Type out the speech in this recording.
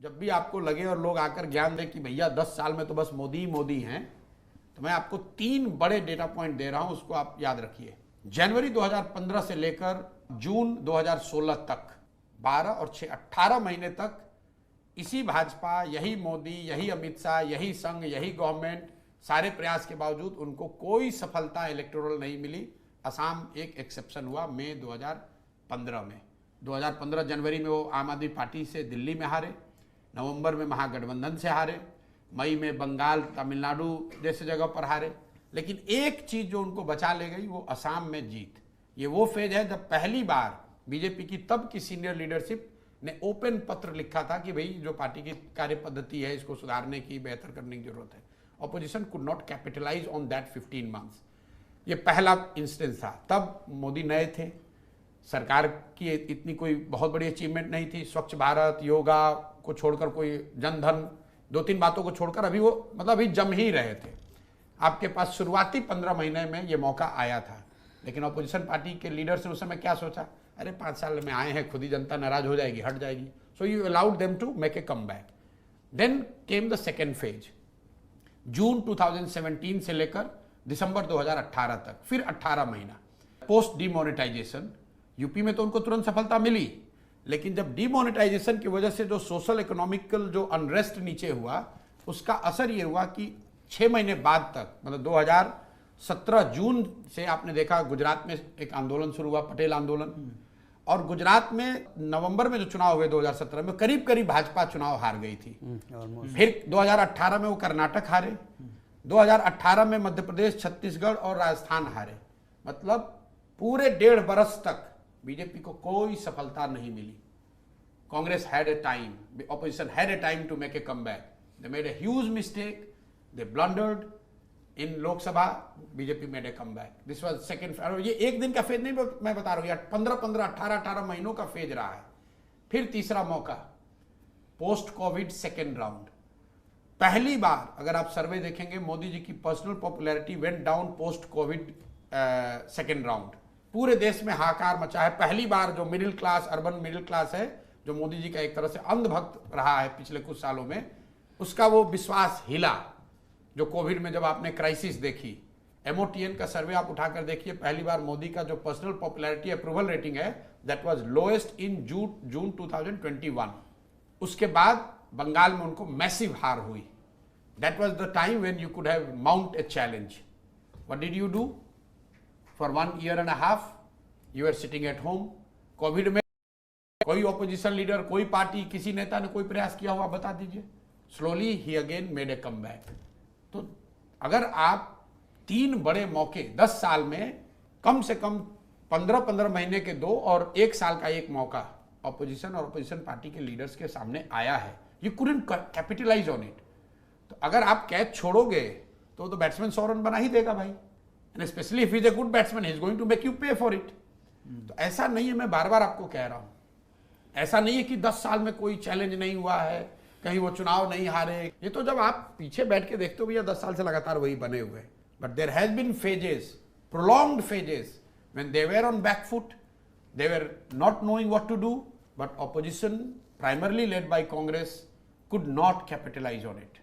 जब भी आपको लगे और लोग आकर ज्ञान दे कि भैया 10 साल में तो बस मोदी ही मोदी हैं, तो मैं आपको 3 बड़े डेटा पॉइंट दे रहा हूं, उसको आप याद रखिए। जनवरी 2015 से लेकर जून 2016 तक 12 और 6 18 महीने तक इसी भाजपा, यही मोदी, यही अमित शाह, यही संघ, यही गवर्नमेंट, सारे प्रयास के बावजूद उनको कोई सफलता इलेक्टोरल नहीं मिली। असम एक एक्सेप्शन हुआ मई 2015 में। 2015 जनवरी में वो आम आदमी पार्टी से दिल्ली में हारे, नवंबर में महागठबंधन से हारे, मई में बंगाल, तमिलनाडु जैसे जगह पर हारे। लेकिन एक चीज जो उनको बचा ले गई वो असम में जीत। ये वो फेज है जब पहली बार बीजेपी की तब की सीनियर लीडरशिप ने ओपन पत्र लिखा था कि भाई जो पार्टी की कार्य पद्धति है इसको सुधारने की, बेहतर करने की जरूरत है। Opposition could not capitalise on that 15 months. ये पहला इंस्टेंस था। तब मोदी नए थे, सरकार की इतनी कोई बहुत बड़ी अचीवमेंट नहीं थी। स्वच्छ भारत, योगा को छोड़कर, कोई जनधन, 2-3 बातों को छोड़कर अभी वो अभी जम ही रहे थे। आपके पास शुरुआती 15 महीने में ये मौका आया था, लेकिन ऑपोजिशन पार्टी के लीडर्स ने उस समय क्या सोचा, अरे 5 साल में आए हैं, खुद ही जनता नाराज हो जाएगी, हट जाएगी। So you allowed them to make a comeback. Then came the second phase, June 2017 से लेकर दिसंबर 2018 तक, फिर 18 महीना पोस्ट डीमोनेटाइजेशन। यूपी में तो उनको तुरंत सफलता मिली, लेकिन जब डीमोनेटाइजेशन की वजह से जो सोशल इकोनॉमिकल जो अनरेस्ट नीचे हुआ, उसका असर ये हुआ कि 6 महीने बाद तक, 2017 जून से आपने देखा गुजरात में एक आंदोलन शुरू हुआ, पटेल आंदोलन, और गुजरात में नवंबर में जो चुनाव हुए 2017 में, करीब करीब भाजपा चुनाव हार गई थी। फिर 2018 में वो कर्नाटक हारे, 2018 में मध्य प्रदेश, छत्तीसगढ़ और राजस्थान हारे। मतलब पूरे 1.5 बरस तक बीजेपी को कोई सफलता नहीं मिली। Congress had a time, opposition had a time to make a comeback. They made a huge mistake, they blundered in Lok Sabha, BJP made a comeback. This was second. ये एक दिन का फेज नहीं मैं बता रहा हूं, 15-15, 18-18 महीनों का फेज रहा है। फिर तीसरा मौका, पोस्ट कोविड सेकेंड राउंड। पहली बार अगर आप सर्वे देखेंगे, मोदी जी की personal popularity went down post Covid second round. पूरे देश में हाहाकार मचा है। पहली बार जो middle class, urban middle class है, जो मोदी जी का एक तरह से अंधभक्त रहा है पिछले कुछ सालों में, उसका वो विश्वास हिला। जो कोविड में जब आपने क्राइसिस देखी, MOTN का सर्वे आप उठाकर देखिए, पहली बार मोदी का जो पर्सनल पॉपुलैरिटी अप्रूवल रेटिंग है, that was lowest in June 2021। उसके बाद बंगाल में उनको मैसिव हार हुई। That was the time when you could have mount a challenge. What did you do? For 1.5 years you are sitting at home. Covid में कोई opposition leader, कोई party, किसी नेता ने कोई प्रयास किया हुआ बता दीजिए। Slowly he again made a comeback. तो अगर आप 3 बड़े मौके 10 साल में, कम से कम 15-15 महीने के 2 और 1 साल का 1 मौका ऑपोजिशन और ऑपोजिशन पार्टी के लीडर्स के सामने आया है, you couldn't capitalise on it. तो अगर आप कैच छोड़ोगे तो बैट्समैन 100 रन बना ही देगा भाई, and specially if is a good batsman, he is going to make you pay for it. तो ऐसा नहीं है, मैं बार बार आपको कह रहा हूं, ऐसा नहीं है कि 10 साल में कोई चैलेंज नहीं हुआ है, कहीं वो चुनाव नहीं हारे। ये तो जब आप पीछे बैठ के देखते हो भैया 10 साल से लगातार वही बने हुए। But there has been phases, prolonged phases, when they were on back foot, they were not knowing what to do, but opposition primarily led by Congress could not capitalise on it.